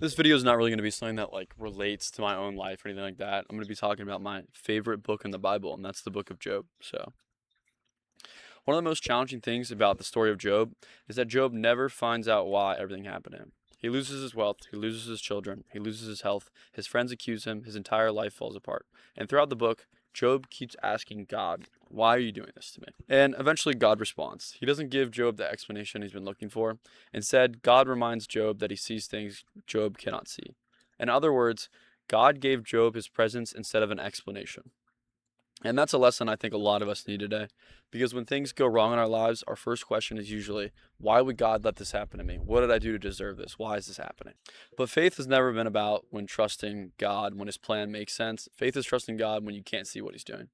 This video is not really going to be something that relates to my own life or anything like that. I'm going to be talking about my favorite book in the Bible, and that's the book of Job. So, one of the most challenging things about the story of Job is that Job never finds out why everything happened to him. He loses his wealth, he loses his children, he loses his health, his friends accuse him, his entire life falls apart. And throughout the book, Job keeps asking God, "Why are you doing this to me?" And eventually God responds. He doesn't give Job the explanation he's been looking for. Instead, God reminds Job that he sees things Job cannot see. In other words, God gave Job his presence instead of an explanation. And that's a lesson I think a lot of us need today. Because when things go wrong in our lives, our first question is usually, why would God let this happen to me? What did I do to deserve this? Why is this happening? But faith has never been about when trusting God, when his plan makes sense. Faith is trusting God when you can't see what he's doing.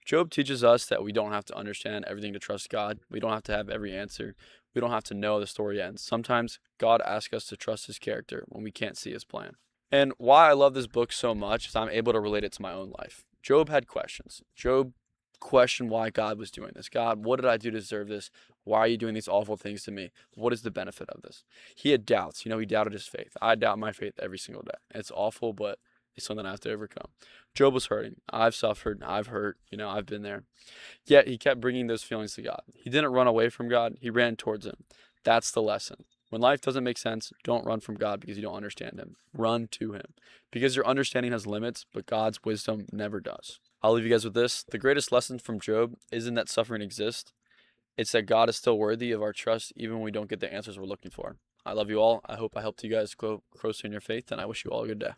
Job teaches us that we don't have to understand everything to trust God. We don't have to have every answer. We don't have to know the story ends. Sometimes God asks us to trust his character when we can't see his plan. And why I love this book so much is I'm able to relate it to my own life. Job had questions. Job questioned why God was doing this. God, what did I do to deserve this? Why are you doing these awful things to me? What is the benefit of this? He had doubts. He doubted his faith. I doubt my faith every single day. It's awful, but it's something I have to overcome. Job was hurting. I've suffered. I've hurt. I've been there. Yet he kept bringing those feelings to God. He didn't run away from God. He ran towards him. That's the lesson. When life doesn't make sense, don't run from God because you don't understand him. Run to him. Because your understanding has limits, but God's wisdom never does. I'll leave you guys with this. The greatest lesson from Job isn't that suffering exists. It's that God is still worthy of our trust even when we don't get the answers we're looking for. I love you all. I hope I helped you guys grow closer in your faith, and I wish you all a good day.